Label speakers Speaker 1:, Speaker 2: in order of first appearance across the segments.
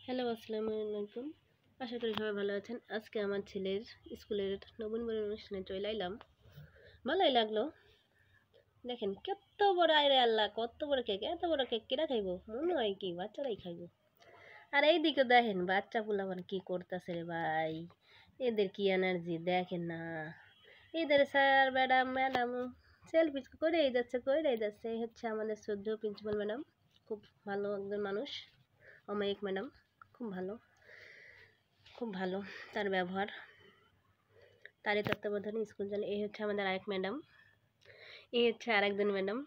Speaker 1: Hello, আসসালামু আলাইকুম। আশা করি সবাই ভালো আছেন। আজকে আমার ছেলের স্কুলের নবীনবরণ অনুষ্ঠানে চলে আইলাম। ভালোই লাগলো। দেখেন কত বড় আইরে আল্লাহ, কত বড় কেক, এত বড় কেক কেনা খাইবো? মনে হয় কি বাচ্চারাই খাইবো। আর এইদিকে দেখেন বাচ্চা পোলাপান কি করতেছে রে ভাই, এদের কি এনার্জি দেখেন না। এদের স্যার ম্যাডাম সেলফি করেই যাচ্ছে। এই হচ্ছে আমাদের শ্রদ্ধেয় প্রিন্সিপাল ম্যাডাম, খুব ভালো একজন মানুষ। অমায়িক ম্যাডাম খুব ভালো, খুব ভালো তার ব্যবহার। তারই তত্ত্বাবধানে স্কুল চলে। এই হচ্ছে আমাদের আরেক ম্যাডাম, এই হচ্ছে আরেকজন ম্যাডাম।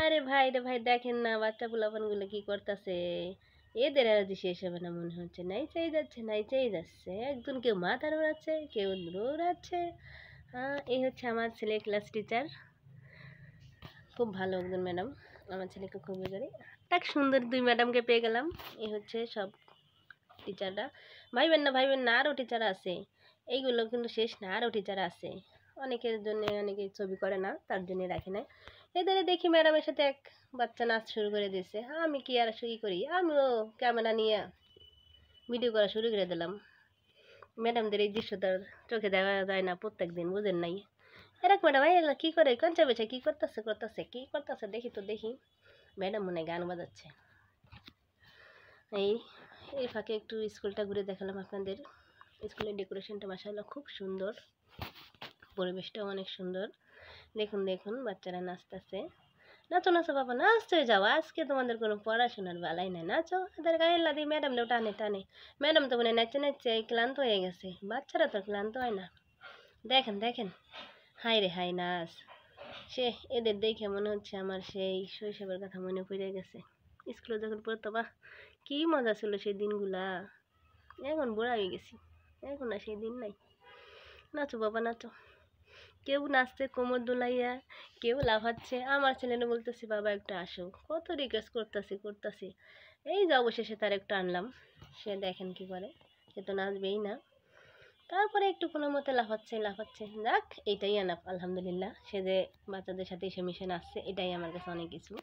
Speaker 1: আরে ভাই রে ভাই, দেখেন না বাচ্চা পোলাপানগুলো কি করতেছে। এদের আর যে শেষ হবে না মনে হচ্ছে। নাইচেই যাচ্ছে একজন, কেউ মাথা দৌড়াচ্ছে, কেউ দৌড়াচ্ছে। হ্যাঁ, এই হচ্ছে আমার ছেলে ক্লাস টিচার, খুব ভালো একজন ম্যাডাম। আমার ছেলেকে খুবই করি। এক সুন্দর দুই ম্যাডামকে পেয়ে গেলাম। এই হচ্ছে সব টিচাররা। ভাইবেন না, আরও টিচার আছে। এইগুলো কিন্তু শেষ না, আরও টিচার আছে। অনেকের জন্য অনেকে ছবি করে না, তার জন্য রাখি না। এদের দেখি ম্যাডামের সাথে এক বাচ্চা নাচ শুরু করে দিয়েছে। আমি কি আর ই করি, আমিও ক্যামেরা নিয়ে ভিডিও করা শুরু করে দিলাম। ম্যাডামদের এই দৃশ্যটা চোখে দেখা যায় না প্রত্যেক দিন, বুঝেন নাই? এরকম ম্যাডাম এগুলো কী করে কঞ্চা বেছে কী করতেছে দেখি। ম্যাডাম মনে হয় গান বাজাচ্ছে। এই এই ফাঁকে একটু স্কুলটা ঘুরে দেখালাম আপনাদের। স্কুলের ডেকোরেশনটা মাশাআল্লাহ খুব সুন্দর, পরিবেশটাও অনেক সুন্দর। দেখুন বাচ্চারা নাচতেছে। নাচো বাবা, নাচতে যাও, আজকে তোমাদের কোনো পড়াশোনার বেলাই নাই, নাচো। এদের গায়ে লাদি ম্যাডাম টানে। ম্যাডাম তো মনে নাচতে ক্লান্ত হয়ে গেছে, বাচ্চারা তো ক্লান্ত হয় না। দেখেন হাই রে হাই নাচ। সে এদের দেখে মনে হচ্ছে আমার সেই শৈশবের কথা মনে পড়ে গেছে। স্কুলে যখন পড়তো, বাহ কি মজা ছিল সেই দিনগুলা। এখন বুড়া হয়ে গেছি, এখন আর সেই দিন নাই। নাচো বাবা নাচো। কেউ নাচতে কোমর দোলাইয়া, কেউ লাফাচ্ছে। আমার ছেলেরা বলতেছে বাবা একটু আসো, কত রিকোয়েস্ট করতেছি। এই যে অবশেষে তার একটু আনলাম। সে দেখেন কি করে, সে তো নাচবেই না। তারপরে একটু কোনো মতে লাফাচ্ছে। যাক, এইটাই আনাপ আলহামদুলিল্লাহ। সে যে বাচ্চাদের সাথে এসে মিশে নাচছে, এটাই আমার কাছে অনেক কিছু।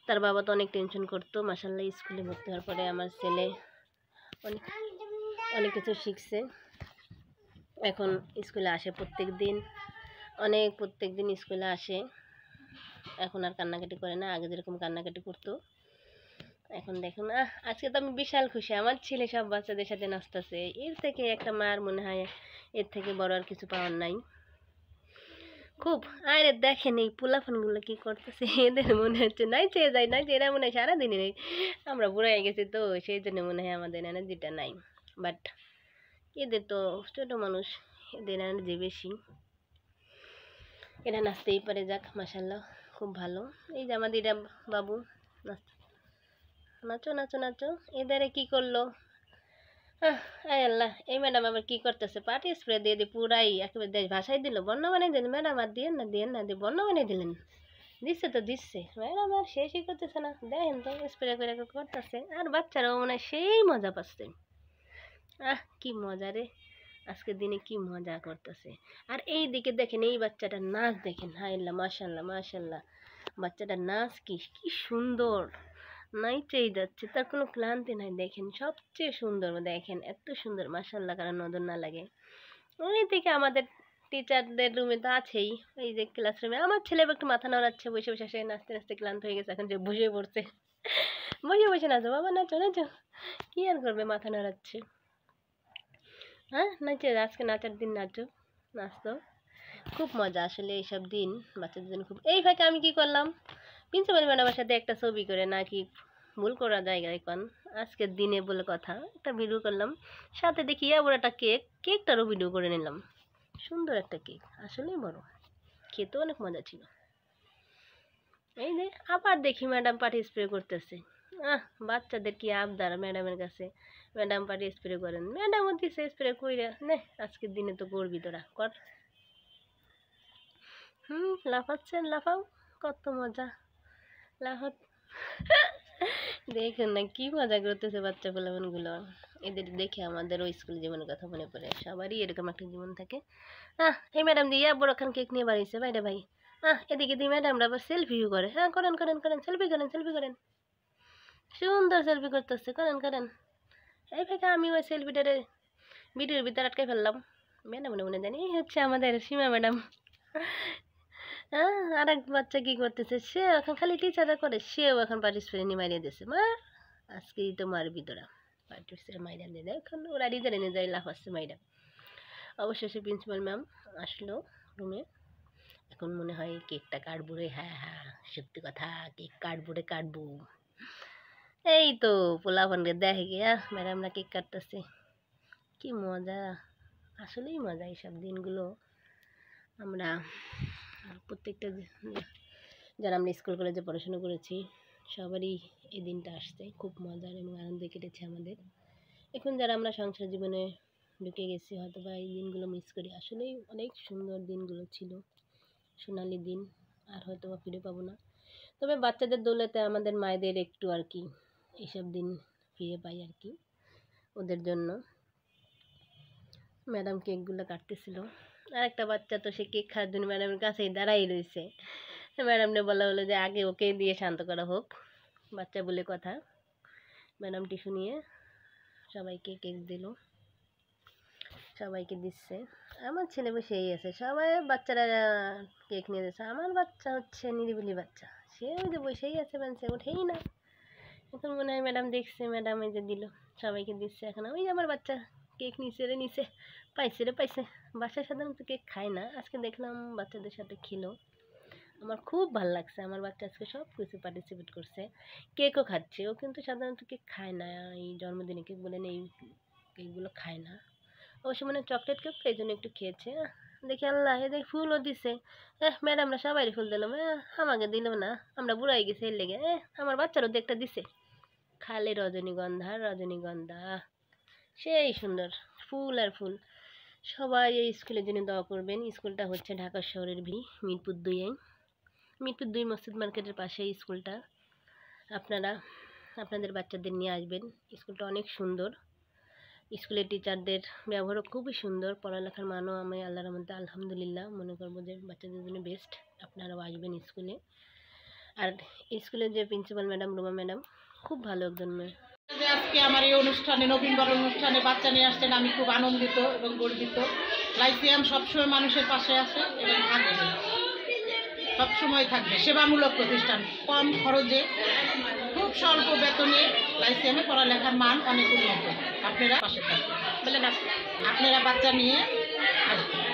Speaker 1: তার বাবা তো অনেক টেনশন করতো। মাসাল্লাহ স্কুলে ভর্তি হওয়ার পরে আমার ছেলে অনেক অনেক কিছু শিখছে। এখন স্কুলে আসে প্রত্যেক দিন স্কুলে আসে। এখন আর কান্নাকাটি করে না, আগে যেরকম কান্নাকাটি করতো। এখন দেখুন, আজকে তো আমি বিশাল খুশি, আমার ছেলে সব বাচ্চাদের সাথে নাচতেছে। এর থেকে একটা মার মনে হয় এর থেকে বড় আর কিছু পাওয়ার নাই। খুব। আরে দেখেন এই পোলাপানগুলো কি করতেছে, এদের মনে হচ্ছে নাই চেয়ে যায়, এরা মনে হয় সারাদিনই নেই। আমরা বুড়ো হয়ে গেছি তো, সেই জন্য মনে হয় আমাদের এনার্জিটা নাই। বাট এদের তো ছোটো মানুষ, এদের এনার্জি বেশি, এরা নাচতেই পারে। যাক মাশাল্লাহ, খুব ভালো। এই যে আমাদের বাবু নাচো। এদারে কি করলো? আয় আল্লাহ, এই ম্যাডাম আবার কি করতেছে, পাটি স্প্রে দিয়ে পুরাই একেবারে দেশ ভাসাই দিল, বন্যা বানিয়ে দিল। ম্যাডাম আর দিয়েন না দিয়ে বন্যা বানিয়ে দিলেন। দিচ্ছে ম্যাডাম, আর শেষই করতেছে না। দেখেন তো স্প্রে করে করতেছে, আর বাচ্চারাও মনে হয় সেই মজা পাচ্ছে। কি মজা রে, আজকের দিনে কি মজা করতেছে। আর এই দিকে দেখেন এই বাচ্চাটার নাচ দেখেন, হায় আল্লাহ মাশাল্লাহ। বাচ্চাটার নাচ কি কি সুন্দর, নাইচেই যাচ্ছে, তার কোনো ক্লান্তি নাই। দেখেন সবচেয়ে সুন্দর, দেখেন এত সুন্দর মাশাল্লাহ, কারণ নজর না লাগে। ওই দিকে আমাদের টিচারদের রুমে তো আছেই, এই যে ক্লাসরুমে আমার ছেলে একটু মাথা নাড়াচ্ছে, বসে সে নাচতে ক্লান্ত হয়ে গেছে, এখন যে বসে পড়ছে। বসে নাচো বাবা, নাচো কি আর করবে, মাথা নাড়াচ্ছে। নাচে, আজকে নাচার দিন নাচতো। খুব মজা আসলে এইসব দিন বাচ্চাদের জন্য খুব। এই ফাঁকে আমি কি করলাম, প্রিন্সিপাল ম্যাডামের সাথে একটা ছবি করে নাকি ভুল করা জায়গায় এখন আজকের দিনে বলে কথা, একটা ভিডিও করলাম। সাথে দেখি আবার একটা কেকটারও ভিডিও করে নিলাম। সুন্দর একটা কেক, আসলেই বড়, খেতেও অনেক মজা ছিল। এই যে আবার দেখি ম্যাডাম পাটি স্প্রে করতেছে। বাচ্চাদের কি আবদার ম্যাডামের কাছে, ম্যাডাম পাটি স্প্রে করেন। ম্যাডামও দিছে স্প্রে কইরা, নে আজকের দিনে তো করবি তোরা, কর। লাফাও, কত মজা লাফাত। দেখুন না কি মজা করতেছে বাচ্চা পোলাপানগুলো। এদের দেখে আমাদের ওই স্কুল জীবনের কথা মনে পড়ে। সবারই এরকম একটা জীবন থাকে। এই ম্যাডাম দিয়ে বড়খান কেক নিয়ে বাড়িয়েছে বাইরে ভাই। এদিকে দিয়ে ম্যাডামরা আবার সেলফিও করে। করেন সেলফি করেন। সুন্দর সেলফি করতেছে, করেন করেন। এই ফাঁকে আমি ওই সেলফিটারে ভিডিওর ভিতরে আটকে ফেললাম। ম্যাডাম মনে মনে জানি এই হচ্ছে আমাদের সীমা ম্যাডাম। হ্যাঁ, আর এক বাচ্চা কি করতেছে, সে এখন খালি টিচাররা করে, সেও এখন পার্টিসিপেন্ট নিয়ে মারিয়ে দিচ্ছে। মা আজকেই তো মারবি তোরা, পার্টিসিপেন্ট মাইরা দিয়ে দেয়। এখন ওরা নিজেরা নিজেরাই লাফ আসছে মাইরা। অবশেষে প্রিন্সিপাল ম্যাম আসলো রুমে। এখন মনে হয় কেকটা কাটবো রে। হ্যাঁ হ্যাঁ, সত্যি কথা, কেক কাটবো রে, কাটবো। এই তো পোলাপানকে দেখে গিয়া ম্যাডামরা কেক কাটতেছে। কি মজা, আসলেই মজা এইসব দিনগুলো। আমরা প্রত্যেকটা যারা আমরা স্কুল কলেজে পড়াশোনা করেছি সবারই এই দিনটা আসছে, খুব মজার এবং আনন্দে কেটেছে আমাদের। এখন যারা আমরা সংসার জীবনে ঢুকে গেছি হয়তো বা এই দিনগুলো মিস করি। আসলেই অনেক সুন্দর দিনগুলো ছিল, সোনালি দিন, আর হয়তো বা ফিরে পাবো না। তবে বাচ্চাদের দৌলতে আমাদের মায়েদের একটু আর কি এইসব দিন ফিরে পাই আর কি, ওদের জন্য। ম্যাডাম কেকগুলো কাটতেছিল, আর একটা বাচ্চা তো সে কেক খাওয়ার জন্য ম্যাডামের কাছেই দাঁড়াই রয়েছে। ম্যাডামনে বলা হলো যে আগে ওকে দিয়ে শান্ত করা হোক, বাচ্চা বলে কথা। ম্যাডাম টিস্যু নিয়ে সবাইকে কেক দিল, সবাইকে দিচ্ছে। আমার ছেলে বসেই আছে, সবাই বাচ্চারা কেক নিয়ে যাচ্ছে। আমার বাচ্চা হচ্ছে নিরিবিলি বাচ্চা, সে ওই যে বসেই আছে, বেঞ্চে ওঠেই না। এখন মনে হয় ম্যাডাম দেখছে, ম্যাডাম এই যে দিল, সবাইকে দিচ্ছে। এখন ওই যে আমার বাচ্চা কেক নিচে রে নিচে, পাইছে রে পাইছে। বাসায় সাধারণত কেক খায় না, আজকে দেখলাম বাচ্চাদের সাথে খেলো। আমার খুব ভালো লাগছে, আমার বাচ্চা আজকে সব কিছু পার্টিসিপেট করছে, কেকও খাচ্ছে। ও কিন্তু সাধারণত কেক খায় না, এই জন্মদিনে কেক বলেন এই কেকগুলো খায় না। অবশ্য মানে চকলেট কেক এই জন্য একটু খেয়েছে। দেখি আল্লাহ, এ দেখি ফুলও দিছে। ম্যাডামরা সবাই ফুল দিলাম, আমাকে দিল না, আমরা বুড়াই গেছি এর লেগে। আমার বাচ্চারও একটা দিছে, খালি রজনীগন্ধা রজনীগন্ধা, সেই সুন্দর ফুল আর ফুল। সবাই এই স্কুলের জন্য দোয়া করবেন। স্কুলটা হচ্ছে ঢাকা শহরের মিরপুর 2-এ, মিরপুর 2 মসজিদ মার্কেটের পাশে স্কুলটা। আপনারা আপনাদের বাচ্চাদের নিয়ে আসবেন, স্কুলটা অনেক সুন্দর। স্কুলের টিচারদের ব্যবহারও খুবই সুন্দর, পড়ালেখার মানও আমি আল্লাহর মধ্যে আলহামদুলিল্লাহ মনে করবো যে বাচ্চাদের জন্য বেস্ট। আপনারাও আসবেন স্কুলে। আর স্কুলের যে প্রিন্সিপাল ম্যাডাম, রুমা ম্যাডাম, খুব ভালো একজন মেয়ে।
Speaker 2: আজকে আমার এই অনুষ্ঠানে, নবীনবরণ অনুষ্ঠানে বাচ্চা নিয়ে আসছেন, আমি খুব আনন্দিত এবং গর্বিত। লাইসিয়াম সবসময় মানুষের পাশে আছে এবং থাকবে, সবসময় থাকবে। সেবামূলক প্রতিষ্ঠান, কম খরচে, খুব স্বল্প বেতনে লাইসিয়ামে পড়ালেখার মান অনেক উন্নত। আপনারা পাশে থাকবেন, আপনারা বাচ্চা নিয়ে আসবেন।